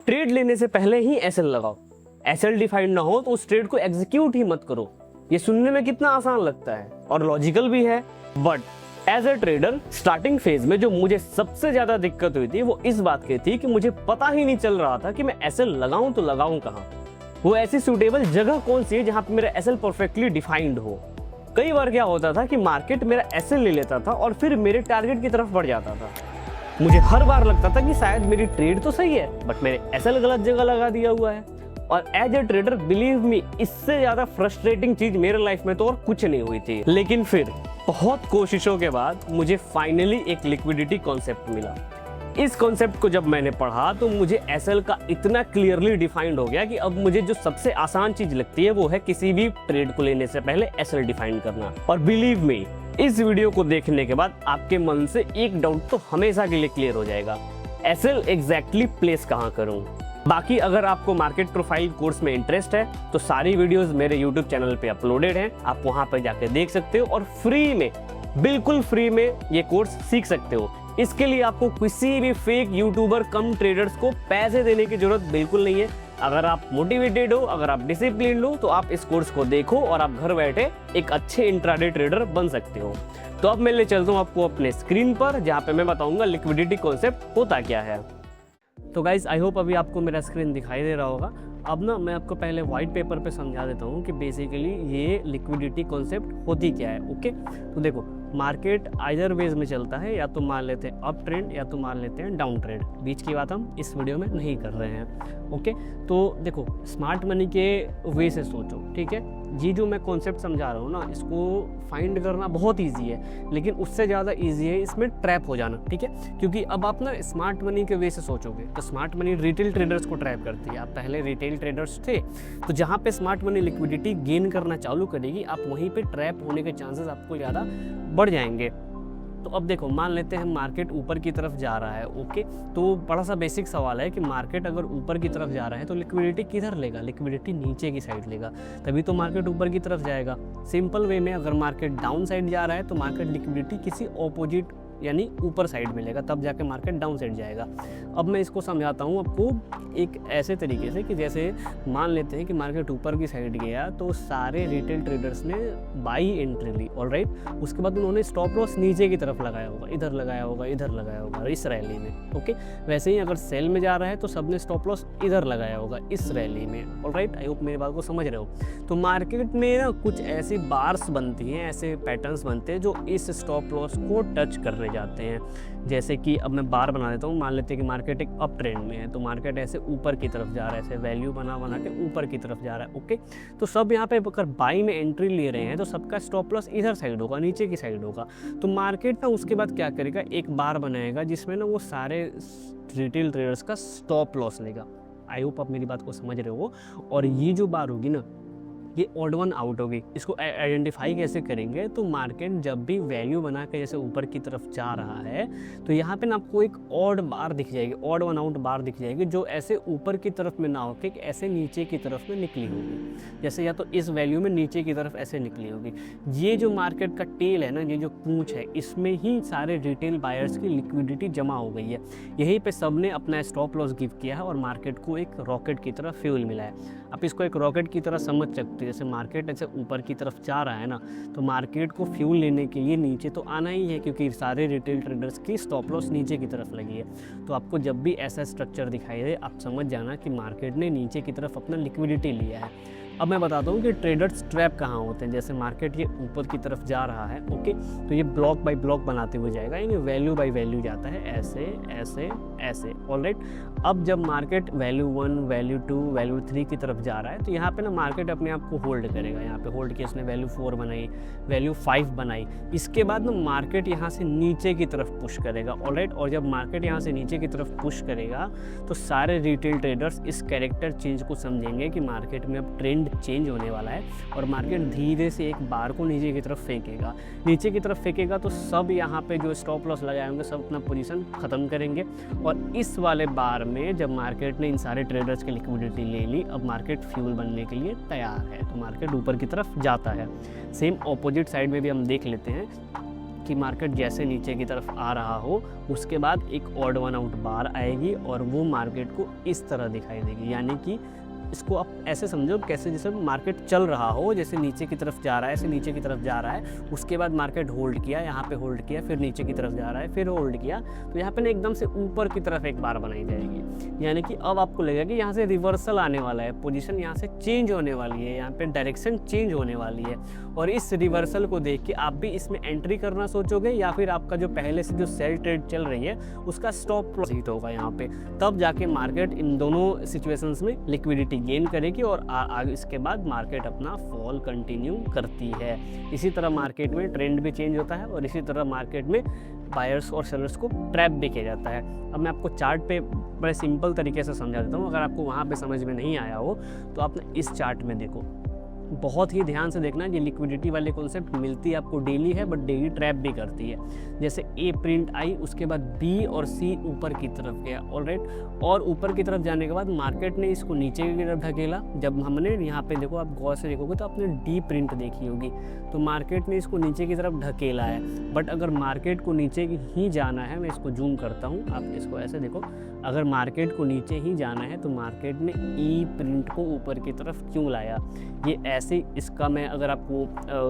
Trade लेने से पहले ही एसएल लगाओ। एसएल डिफाइंड ना हो तो उस ट्रेड को एग्जीक्यूट ही मत करो। ये सुनने में कितना आसान लगता है और लॉजिकल भी है, but as a trader starting phase में जो मुझे सबसे ज्यादा दिक्कत हुई थी वो इस बात की थी कि मुझे पता ही नहीं चल रहा था कि मैं एसएल लगाऊं तो लगाऊं कहां। वो ऐसी सूटेबल जगह कौन सी है जहां पे मेरा एसएल परफेक्टली डिफाइंड हो। कई बार क्या होता था कि मार्केट मेरा एसएल ले लेता था और फिर मेरे टारगेट की तरफ बढ़ जाता था। मुझे हर बार लगता था कि शायद मेरी ट्रेड तो सही है बट मेरे एसएल गलत जगह लगा दिया हुआ है। और as a trader believe me, इससे ज्यादा फ्रस्ट्रेटिंग चीज मेरे लाइफ में तो और कुछ नहीं हुई थी। लेकिन फिर बहुत कोशिशों के बाद मुझे फाइनली एक लिक्विडिटी कॉन्सेप्ट मिला। इस कॉन्सेप्ट को जब मैंने पढ़ा तो मुझे एसएल का इतना क्लियरली डिफाइंड हो गया कि अब मुझे जो सबसे आसान चीज लगती है वो है किसी भी ट्रेड को लेने से पहले एसएल डिफाइन करना। और बिलीव मी, इस वीडियो को देखने के बाद आपके मन से एक डाउट तो हमेशा के लिए क्लियर हो जाएगा, एसएल एग्जैक्टली प्लेस कहाँ करूँ। बाकी अगर आपको मार्केट प्रोफाइल कोर्स में इंटरेस्ट है तो सारी वीडियोस मेरे यूट्यूब चैनल पे अपलोडेड हैं, आप वहां पर जाकर देख सकते हो और फ्री में, बिल्कुल फ्री में ये कोर्स सीख सकते हो। इसके लिए आपको किसी भी फेक यूट्यूबर कम ट्रेडर्स को पैसे देने की जरूरत बिल्कुल नहीं है। अगर आप मोटिवेटेड हो, अगर आप डिसिप्लिन हो तो आप इस कोर्स को देखो और आप घर बैठे एक अच्छे इंट्राडे ट्रेडर बन सकते हो। तो अब मैं ले चलता हूँ आपको अपने स्क्रीन पर जहाँ पे मैं बताऊंगा लिक्विडिटी कॉन्सेप्ट होता क्या है। तो गाइज आई होप अभी आपको मेरा स्क्रीन दिखाई दे रहा होगा। अब ना मैं आपको पहले वाइट पेपर पे समझा देता हूँ कि बेसिकली ये लिक्विडिटी कॉन्सेप्ट होती क्या है। ओके, तो देखो मार्केट आइदर वेज में चलता है, या तो मान लेते हैं अप ट्रेंड या तो मान लेते हैं डाउन ट्रेंड। बीच की बात हम इस वीडियो में नहीं कर रहे हैं। ओके, तो देखो स्मार्ट मनी के वे से सोचो, ठीक है। ये जो मैं कॉन्सेप्ट समझा रहा हूँ ना, इसको फाइंड करना बहुत ईजी है, लेकिन उससे ज़्यादा ईजी है इसमें ट्रैप हो जाना, ठीक है। क्योंकि अब आप ना स्मार्ट मनी के वे से सोचोगे तो स्मार्ट मनी रिटेल ट्रेडर्स को ट्रैप करती है। आप पहले रिटेल ट्रेडर्स थे तो जहाँ पे स्मार्ट मनी लिक्विडिटी गेन करना चालू करेगी, आप वहीं पे ट्रैप होने के चांसेस आपको ज़्यादा बढ़ जाएंगे। तो अब देखो मान लेते हैं मार्केट ऊपर की तरफ जा रहा है। ओके, तो बड़ा सा बेसिक सवाल है कि मार्केट अगर ऊपर की तरफ जा रहा है तो लिक्विडिटी किधर लेगा? लिक्विडिटी नीचे की साइड लेगा, तभी तो मार्केट ऊपर की तरफ जाएगा। सिंपल वे में अगर मार्केट डाउन साइड जा रहा है तो मार्केट लिक्विडिटी किसी ऑपोजिट यानी ऊपर साइड में लेगा, तब जाके मार्केट डाउन साइड जाएगा। अब मैं इसको समझाता हूँ आपको एक ऐसे तरीके से कि जैसे मान लेते हैं कि मार्केट ऊपर की साइड गया तो सारे रिटेल ट्रेडर्स ने बाई एंट्री ली, ऑलराइट। उसके बाद उन्होंने स्टॉप लॉस नीचे की तरफ लगाया होगा, इधर लगाया होगा, इधर लगाया होगा इस रैली में। ओके, वैसे ही अगर सेल में जा रहा है तो सबने स्टॉप लॉस इधर लगाया होगा इस रैली में, ऑलराइट। आई होप मेरी बात को समझ रहे हो। तो मार्केट में ना कुछ ऐसी बार्स बनती हैं, ऐसे पैटर्न्स बनते हैं जो इस स्टॉप लॉस को टच करने जाते हैं। जैसे कि अब मैं बार बना देता हूँ, मान लेते हैं कि मार्केट एक अप ट्रेंड में है तो मार्केट ऐसे ऊपर की तरफ जा रहा है, ऐसे वैल्यू बना बना के ऊपर की तरफ जा रहा है। ओके, तो सब यहाँ पे अगर बाई में एंट्री ले रहे हैं तो सबका स्टॉप लॉस इधर साइड होगा, नीचे की साइड होगा। तो मार्केट ना उसके बाद क्या करेगा, एक बार बनाएगा जिसमें ना वो सारे रिटेल ट्रेडर्स का स्टॉप लॉस लेगा। आई होप आप मेरी बात को समझ रहे हो। और ये जो बार होगी ना, ये ऑड वन आउट होगी। इसको आइडेंटिफाई कैसे करेंगे, तो मार्केट जब भी वैल्यू बना के जैसे ऊपर की तरफ जा रहा है तो यहाँ पे ना आपको एक ऑड बार दिख जाएगी, ऑड वन आउट बार दिख जाएगी, जो ऐसे ऊपर की तरफ में ना होके ऐसे नीचे की तरफ में निकली होगी। जैसे या तो इस वैल्यू में नीचे की तरफ ऐसे निकली होगी। ये जो मार्केट का टेल है ना, ये जो पूंछ है, इसमें ही सारे रिटेल बायर्स की लिक्विडिटी जमा हो गई है। यहीं पे सबने अपना स्टॉप लॉस गिव किया है और मार्केट को एक रॉकेट की तरह फ्यूल मिला है। आप इसको एक रॉकेट की तरह समझ सकते हो। जैसे मार्केट ऐसे ऊपर की तरफ जा रहा है ना, तो मार्केट को फ्यूल लेने के लिए नीचे तो आना ही है, क्योंकि सारे रिटेल ट्रेडर्स की स्टॉप लॉस नीचे की तरफ लगी है। तो आपको जब भी ऐसा स्ट्रक्चर दिखाई दे, आप समझ जाना कि मार्केट ने नीचे की तरफ अपना लिक्विडिटी लिया है। अब मैं बताता हूँ कि ट्रेडर्स ट्रैप कहाँ होते हैं। जैसे मार्केट ये ऊपर की तरफ जा रहा है, ओके, तो ये ब्लॉक बाय ब्लॉक बनाते हुए जाएगा, यानी वैल्यू बाय वैल्यू जाता है, ऐसे ऐसे ऐसे, ऑलराइट। अब जब मार्केट वैल्यू 1, वैल्यू 2, वैल्यू 3 की तरफ जा रहा है तो यहाँ पे ना मार्केट अपने आप को होल्ड करेगा। यहाँ पे होल्ड किया, इसने वैल्यू 4 बनाई, वैल्यू 5 बनाई। इसके बाद ना मार्केट यहाँ से नीचे की तरफ पुश करेगा, ऑलराइट। और जब मार्केट यहाँ से नीचे की तरफ पुश करेगा तो सारे रिटेल ट्रेडर्स इस कैरेक्टर चेंज को समझेंगे कि मार्केट में अब ट्रेंड चेंज होने वाला है और मार्केट धीरे से एक बार को नीचे की तरफ फेंकेगा। नीचे की तरफ फेंकेगा तो सब यहाँ पे जो स्टॉप लॉस लगाए होंगे सब अपना पोजीशन ख़त्म करेंगे। और इस वाले बार में जब मार्केट ने इन सारे ट्रेडर्स की लिक्विडिटी ले ली, अब मार्केट फ्यूल बनने के लिए तैयार है, तो मार्केट ऊपर की तरफ जाता है। सेम ऑपोजिट साइड में भी हम देख लेते हैं कि मार्केट जैसे नीचे की तरफ आ रहा हो उसके बाद एक ऑड वन आउट बार आएगी और वो मार्केट को इस तरह दिखाई देगी। यानी कि इसको आप ऐसे समझो कैसे जैसे मार्केट चल रहा हो, जैसे नीचे की तरफ जा रहा है, ऐसे नीचे की तरफ जा रहा है, उसके बाद मार्केट होल्ड किया, यहाँ पे होल्ड किया, फिर नीचे की तरफ जा रहा है, फिर होल्ड किया, तो यहाँ पे ना एकदम से ऊपर की तरफ एक बार बनाई जाएगी। यानी कि अब आपको लगेगा कि यहाँ से रिवर्सल आने वाला है, पोजीशन यहाँ से चेंज होने वाली है, यहाँ पे डायरेक्शन चेंज होने वाली है। और इस रिवर्सल को देख के आप भी इसमें एंट्री करना सोचोगे या फिर आपका जो पहले से जो सेल ट्रेड चल रही है उसका स्टॉप लॉस हिट होगा यहाँ पे, तब जाके मार्केट इन दोनों सिचुएशंस में लिक्विडिटी गेन करेगी और आगे इसके बाद मार्केट अपना फॉल कंटिन्यू करती है। इसी तरह मार्केट में ट्रेंड भी चेंज होता है और इसी तरह मार्केट में बायर्स और सेलर्स को ट्रैप भी किया जाता है। अब मैं आपको चार्ट पे बड़े सिंपल तरीके से समझा देता हूँ, अगर आपको वहाँ पे समझ में नहीं आया हो तो आप इस चार्ट में देखो, बहुत ही ध्यान से देखना। ये लिक्विडिटी वाले कॉन्सेप्ट मिलती है आपको डेली है, बट डेली ट्रैप भी करती है। जैसे ए प्रिंट आई, उसके बाद बी और सी ऊपर की तरफ गया, ऑलराइट, और ऊपर की तरफ जाने के बाद मार्केट ने इसको नीचे की तरफ ढकेला। जब हमने यहाँ पे देखो, आप गौर से देखोगे तो आपने डी प्रिंट देखी होगी, तो मार्केट ने इसको नीचे की तरफ ढकेला है। बट अगर मार्केट को नीचे ही जाना है, मैं इसको जूम करता हूँ, आप इसको ऐसे देखो, अगर मार्केट को नीचे ही जाना है तो मार्केट ने ई प्रिंट को ऊपर की तरफ क्यों लाया? ये ऐसे, इसका मैं अगर आपको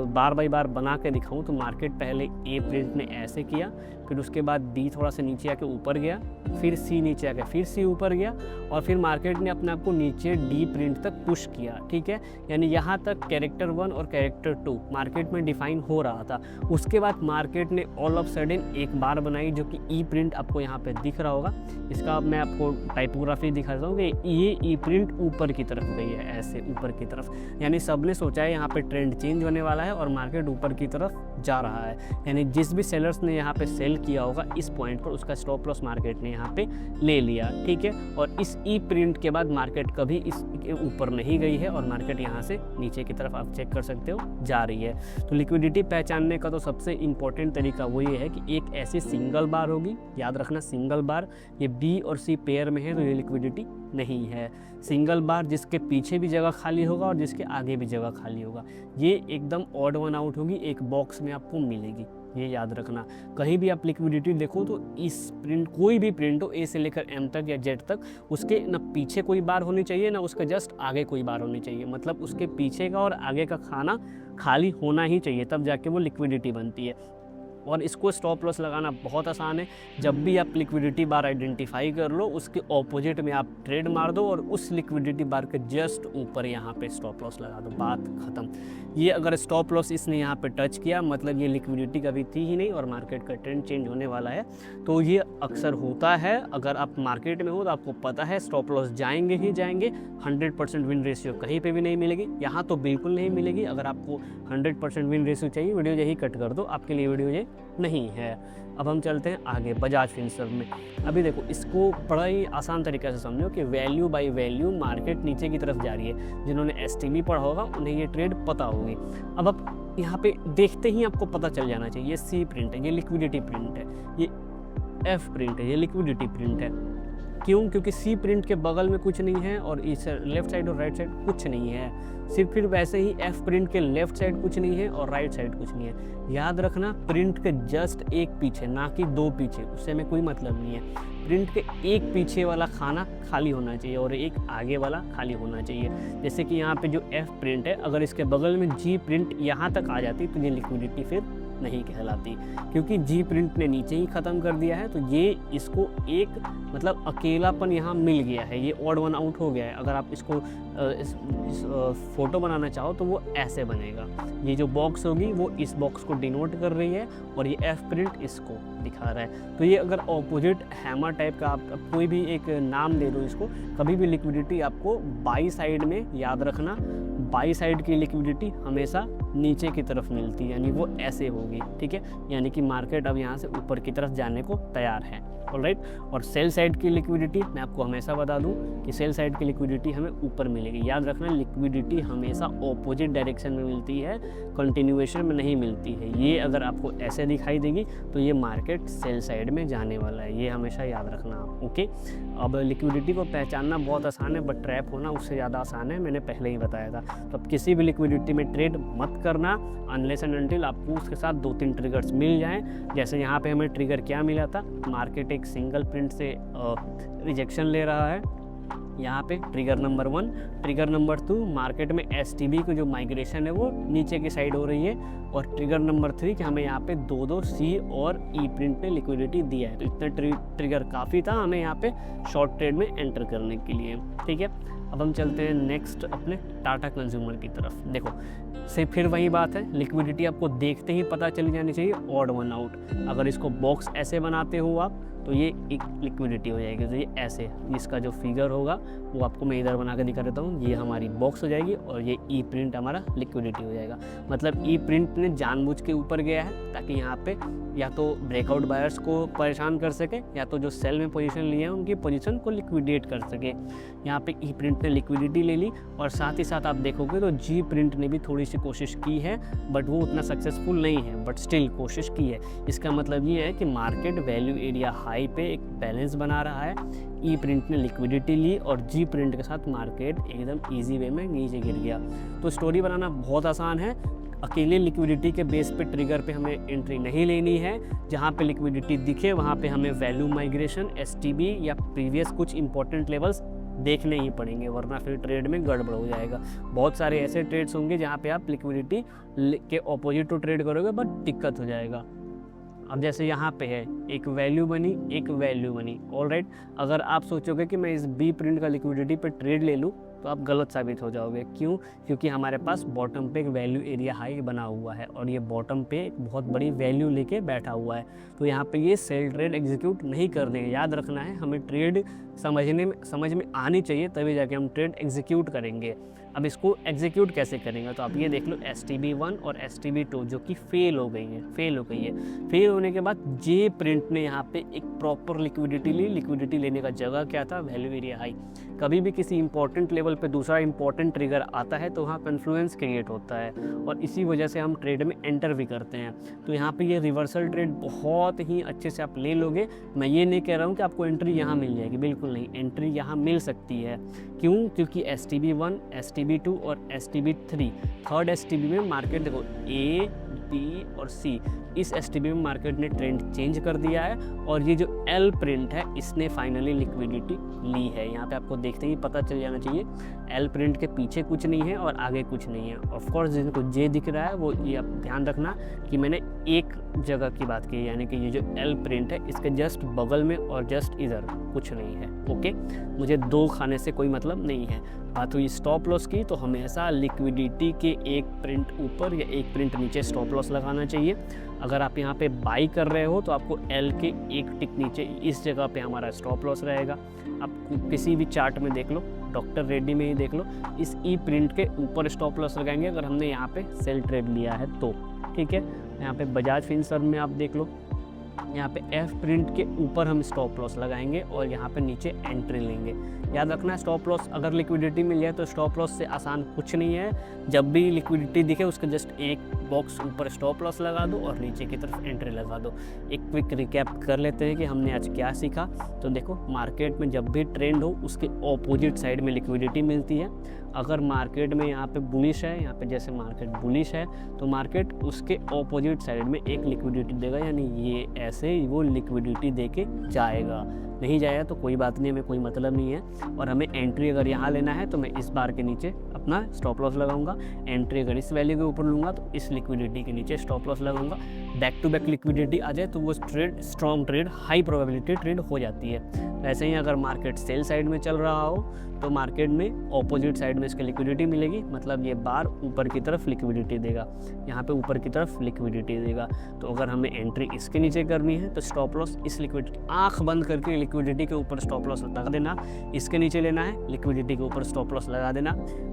बार बाई बार बना के दिखाऊं तो मार्केट पहले ए प्रिंट ने ऐसे किया, फिर उसके बाद डी थोड़ा सा नीचे आके ऊपर गया, फिर सी नीचे आके फिर सी ऊपर गया, और फिर मार्केट ने अपने आप को नीचे डी प्रिंट तक पुश किया। ठीक है, यानी यहाँ तक कैरेक्टर 1 और कैरेक्टर 2 मार्केट में डिफाइन हो रहा था। उसके बाद मार्केट ने ऑल ऑफ सडन एक बार बनाई जो कि ई प्रिंट आपको यहाँ पे दिख रहा होगा। इसका मैं आपको टाइपोग्राफी दिखाता हूँ कि ये ई प्रिंट ऊपर की तरफ गई है, ऐसे ऊपर की तरफ, यानी सबने सोचा है यहाँ पे ट्रेंड चेंज होने वाला है और मार्केट ऊपर की तरफ जा रहा है। यानी जिस भी सेलर्स ने यहाँ पे सेल किया होगा इस पॉइंट पर, उसका स्टॉप लॉस मार्केट ने यहाँ पे ले लिया। ठीक है, और इस ई प्रिंट के बाद मार्केट कभी इसके ऊपर नहीं गई है और मार्केट यहाँ से नीचे की तरफ आप चेक कर सकते हो जा रही है। तो लिक्विडिटी पहचानने का तो सबसे इंपॉर्टेंट तरीका वो ये है कि एक ऐसी सिंगल बार होगी, याद रखना सिंगल बार, ये बी और सी पेयर में है तो ये लिक्विडिटी नहीं है। सिंगल बार जिसके पीछे भी जगह खाली होगा और जिसके आगे भी जगह खाली होगा, ये एकदम ऑड वन आउट होगी, एक बॉक्स में आपको मिलेगी, ये याद रखना। कहीं भी आप लिक्विडिटी देखो तो इस प्रिंट, कोई भी प्रिंट हो ए से लेकर एम तक या जेड तक, उसके ना पीछे कोई बार होनी चाहिए ना उसके जस्ट आगे कोई बार होनी चाहिए, मतलब उसके पीछे का और आगे का खाना खाली होना ही चाहिए, तब जाके वो लिक्विडिटी बनती है। और इसको स्टॉप लॉस लगाना बहुत आसान है। जब भी आप लिक्विडिटी बार आइडेंटिफाई कर लो, उसके ऑपोजिट में आप ट्रेड मार दो और उस लिक्विडिटी बार के जस्ट ऊपर यहाँ पे स्टॉप लॉस लगा दो, बात ख़त्म। ये अगर स्टॉप लॉस इसने यहाँ पे टच किया, मतलब ये लिक्विडिटी कभी थी ही नहीं और मार्केट का ट्रेंड चेंज होने वाला है। तो ये अक्सर होता है, अगर आप मार्केट में हो तो आपको पता है स्टॉप लॉस जाएंगे ही जाएंगे। 100% विन रेशियो कहीं पे भी नहीं मिलेगी, यहाँ तो बिल्कुल नहीं मिलेगी। अगर आपको 100% विन रेशियो चाहिए, वीडियो यही कट कर दो, आपके लिए वीडियो ये नहीं है। अब हम चलते हैं आगे बजाज फिनसर्व में। अभी देखो, इसको बड़ा ही आसान तरीके से समझो कि वैल्यू बाय वैल्यू मार्केट नीचे की तरफ जा रही है। जिन्होंने एसटीबी पढ़ा होगा उन्हें ये ट्रेड पता होगी। अब आप यहाँ पे देखते ही आपको पता चल जाना चाहिए, ये सी प्रिंट है, ये लिक्विडिटी प्रिंट है, ये एफ प्रिंट है, ये लिक्विडिटी प्रिंट है। क्यों? क्योंकि सी प्रिंट के बगल में कुछ नहीं है और इस लेफ्ट साइड और राइट साइड कुछ नहीं है। सिर्फ फिर वैसे ही एफ प्रिंट के लेफ्ट साइड कुछ नहीं है और राइट साइड कुछ नहीं है। याद रखना, प्रिंट के जस्ट एक पीछे, ना कि दो पीछे, उससे में कोई मतलब नहीं है। प्रिंट के एक पीछे वाला खाना खाली होना चाहिए और एक आगे वाला खाली होना चाहिए। जैसे कि यहाँ पे जो एफ प्रिंट है, अगर इसके बगल में जी प्रिंट यहाँ तक आ जाती तो ये लिक्विडिटी फिर नहीं कहलाती, क्योंकि जी प्रिंट ने नीचे ही ख़त्म कर दिया है। तो ये इसको एक मतलब अकेलापन यहाँ मिल गया है, ये ऑड वन आउट हो गया है। अगर आप इसको इस फोटो बनाना चाहो तो वो ऐसे बनेगा। ये जो बॉक्स होगी वो इस बॉक्स को डिनोट कर रही है और ये एफ प्रिंट इसको दिखा रहा है। तो ये अगर ऑपोजिट हैमर टाइप का आप कोई भी एक नाम दे दो इसको, कभी भी लिक्विडिटी आपको बाई साइड में, याद रखना, बाई साइड की लिक्विडिटी हमेशा नीचे की तरफ मिलती है, यानी वो ऐसे होगी। ठीक है, यानी कि मार्केट अब यहाँ से ऊपर की तरफ जाने को तैयार है। ऑलराइट, और सेल साइड की लिक्विडिटी मैं आपको हमेशा बता दूं कि सेल साइड की लिक्विडिटी हमें ऊपर मिलेगी। याद रखना, लिक्विडिटी हमेशा ऑपोजिट डायरेक्शन में मिलती है, कंटिन्यूएशन में नहीं मिलती है। ये अगर आपको ऐसे दिखाई देगी तो ये मार्केट सेल साइड में जाने वाला है, ये हमेशा याद रखना आप। ओके, अब लिक्विडिटी को पहचानना बहुत आसान है, बट ट्रैप होना उससे ज़्यादा आसान है, मैंने पहले ही बताया था। तो अब किसी भी लिक्विडिटी में ट्रेड मत करना अनलेस एंड अनटिल आपको उसके साथ 2-3 ट्रिगर्स मिल जाएं। जैसे यहाँ पे हमें ट्रिगर क्या मिला था, मार्केट एक सिंगल प्रिंट से रिजेक्शन ले रहा है, यहाँ पे trigger number 1। Trigger number 2, market में STB की जो माइग्रेशन है वो नीचे की साइड हो रही है। और ट्रिगर नंबर 3 कि हमें यहाँ पे 2 C और E प्रिंट ने लिक्विडिटी दिया है। तो इतना ट्रिगर काफ़ी था हमें यहाँ पे शॉर्ट ट्रेड में एंटर करने के लिए। ठीक है, अब हम चलते हैं नेक्स्ट अपने टाटा कंज्यूमर की तरफ। देखो से फिर वही बात है, लिक्विडिटी आपको देखते ही पता चली जानी चाहिए, ऑड वन आउट। अगर इसको बॉक्स ऐसे बनाते हो आप तो ये एक लिक्विडिटी हो जाएगी। तो ये ऐसे, इसका जो फिगर होगा वो आपको मैं इधर बना के दिखा देता हूँ। ये हमारी बॉक्स हो जाएगी और ये ई प्रिंट हमारा लिक्विडिटी हो जाएगा। मतलब ई प्रिंट ने जानबूझ के ऊपर गया है ताकि यहाँ पे या तो ब्रेकआउट बायर्स को परेशान कर सके या तो जो सेल में पोजीशन लिए हैं उनकी पोजीशन को लिक्विडेट कर सके। यहाँ पे ई प्रिंट ने लिक्विडिटी ले ली और साथ ही साथ आप देखोगे तो जी प्रिंट ने भी थोड़ी सी कोशिश की है, बट वो उतना सक्सेसफुल नहीं है, बट स्टिल कोशिश की है। इसका मतलब ये है कि मार्केट वैल्यू एरिया हाई पे एक बैलेंस बना रहा है। ई प्रिंट ने लिक्विडिटी ली और जी प्रिंट के साथ मार्केट एकदम ईजी वे में नीचे गिर गया। तो स्टोरी बनाना बहुत आसान है। अकेले लिक्विडिटी के बेस पे ट्रिगर पे हमें एंट्री नहीं लेनी है। जहाँ पे लिक्विडिटी दिखे वहाँ पे हमें वैल्यू माइग्रेशन, STB या प्रीवियस कुछ इंपॉर्टेंट लेवल्स देखने ही पड़ेंगे, वरना फिर ट्रेड में गड़बड़ हो जाएगा। बहुत सारे ऐसे ट्रेड्स होंगे जहाँ पे आप लिक्विडिटी के ऑपोजिट टू ट्रेड करोगे बट दिक्कत हो जाएगा। अब जैसे यहाँ पे है एक वैल्यू बनी, एक वैल्यू बनी, ऑलराइट। अगर आप सोचोगे कि मैं इस बी प्रिंट का लिक्विडिटी पे ट्रेड ले लूँ तो आप गलत साबित हो जाओगे। क्यों? क्योंकि हमारे पास बॉटम पे एक वैल्यू एरिया हाई बना हुआ है और ये बॉटम पे एक बहुत बड़ी वैल्यू लेके बैठा हुआ है। तो यहाँ पे ये सेल ट्रेड एग्जीक्यूट नहीं कर देंगे। याद रखना है, हमें ट्रेड समझ में आनी चाहिए, तभी जाके हम ट्रेड एग्जीक्यूट करेंगे। अब इसको एग्जीक्यूट कैसे करेंगे तो आप ये देख लो, STB1 और STB2 जो कि फेल हो गई है। फेल होने के बाद जे प्रिंट ने यहाँ पे एक प्रॉपर लिक्विडिटी ली। लिक्विडिटी लेने का जगह क्या था? Value area high. कभी भी किसी इंपॉर्टेंट लेवल पे दूसरा इंपॉर्टेंट ट्रिगर आता है तो वहाँ कन्फ्लुएंस क्रिएट होता है और इसी वजह से हम ट्रेड में एंटर भी करते हैं। तो यहाँ पे ये रिवर्सल ट्रेड बहुत ही अच्छे से आप ले लोगे। मैं ये नहीं कह रहा हूँ कि आपको एंट्री यहाँ मिल जाएगी, बिल्कुल नहीं, एंट्री यहाँ मिल सकती है। क्यों? क्योंकि STB1, STB2 और STB3, थर्ड STB में मार्केट देखो A, B और C, इस STB में मार्केट ने ट्रेंड चेंज कर दिया है और ये जो L प्रिंट है इसने फाइनली लिक्विडिटी ली है। यहाँ पे आपको देखते ही पता चल जाना चाहिए L प्रिंट के पीछे कुछ नहीं है और आगे कुछ नहीं है। ऑफ कोर्स जिनको J दिख रहा है वो ये आप ध्यान रखना कि मैंने एक जगह की बात की, यानी कि ये जो L प्रिंट है इसके जस्ट बगल में और जस्ट इधर कुछ नहीं है। ओके, मुझे दो खाने से कोई मतलब नहीं है। बात हुई स्टॉप लॉस की, तो हमेशा लिक्विडिटी के एक प्रिंट ऊपर या एक प्रिंट नीचे स्टॉप लॉस लगाना चाहिए। अगर आप यहाँ पे बाई कर रहे हो तो आपको L के एक टिक नीचे इस जगह पे हमारा स्टॉप लॉस रहेगा। आप किसी भी चार्ट में देख लो, डॉक्टर रेड्डी में ही देख लो, इस ई प्रिंट के ऊपर स्टॉप लॉस लगाएंगे अगर हमने यहाँ पे सेल ट्रेड लिया है तो। ठीक है, यहाँ पे बजाज फिनसर्व में आप देख लो, यहाँ पे F प्रिंट के ऊपर हम स्टॉप लॉस लगाएंगे और यहाँ पे नीचे एंट्री लेंगे। याद रखना, स्टॉप लॉस अगर लिक्विडिटी मिल जाए तो स्टॉप लॉस से आसान कुछ नहीं है। जब भी लिक्विडिटी दिखे उसके जस्ट एक बॉक्स ऊपर स्टॉप लॉस लगा दो और नीचे की तरफ एंट्री लगा दो। एक क्विक रिकैप कर लेते हैं कि हमने आज क्या सीखा। तो देखो, मार्केट में जब भी ट्रेंड हो उसके ऑपोजिट साइड में लिक्विडिटी मिलती है। अगर मार्केट में यहाँ पे बुलिश है, यहाँ पे जैसे मार्केट बुलिश है तो मार्केट उसके ऑपोजिट साइड में एक लिक्विडिटी देगा, यानी ये ऐसे वो लिक्विडिटी देके जाएगा। नहीं जाएगा तो कोई बात नहीं, हमें कोई मतलब नहीं है। और हमें एंट्री अगर यहाँ लेना है तो मैं इस बार के नीचे अपना स्टॉप लॉस लगाऊंगा। एंट्री अगर इस वैल्यू के ऊपर लूँगा तो इस लिक्विडिटी के नीचे स्टॉप लॉस लगाऊंगा। बैक टू बैक लिक्विडिटी आ जाए तो वो trade strong trade, high probability trade हो जाती है। वैसे ही अगर मार्केट सेल साइड में चल रहा हो तो मार्केट में ऑपोजिट साइड में इसकी लिक्विडिटी मिलेगी, मतलब ये बार ऊपर की तरफ लिक्विडिटी देगा, यहाँ पे ऊपर की तरफ लिक्विडिटी देगा। तो अगर हमें एंट्री इसके नीचे करनी है तो स्टॉप लॉस इस लिक्विडिटी, आंख बंद करके लिक्विडिटी के ऊपर स्टॉप लॉस लगा देना। इसके नीचे लेना है, लिक्विडिटी के ऊपर स्टॉप लॉस लगा देना।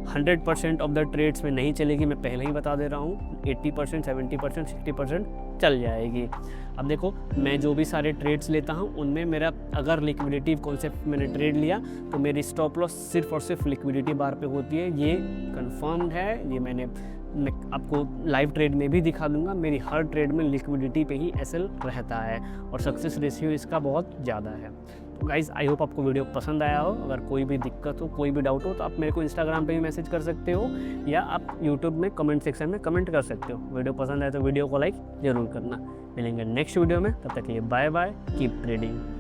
100% ऑफ द ट्रेड्स में नहीं चलेगी, मैं पहले ही बता दे रहा हूँ। 80%, 70%, 60% चल जाएगी। अब देखो, मैं जो भी सारे ट्रेड्स लेता हूँ उनमें मेरा अगर लिक्विडिटी कॉन्सेप्ट मैंने ट्रेड लिया तो मेरी स्टॉप लॉस सिर्फ और सिर्फ लिक्विडिटी बार पे होती है। ये कंफर्म्ड है, ये मैं आपको लाइव ट्रेड में भी दिखा दूंगा। मेरी हर ट्रेड में लिक्विडिटी पे ही एसएल रहता है और सक्सेस रेशियो इसका बहुत ज़्यादा है। गाइज आई होप आपको वीडियो पसंद आया हो। अगर कोई भी दिक्कत हो, कोई भी डाउट हो, तो आप मेरे को इंस्टाग्राम पे भी मैसेज कर सकते हो या आप यूट्यूब में कमेंट सेक्शन में कमेंट कर सकते हो। वीडियो पसंद आए तो वीडियो को लाइक जरूर करना। मिलेंगे नेक्स्ट वीडियो में, तब तक के लिए बाय बाय, कीप ट्रेडिंग।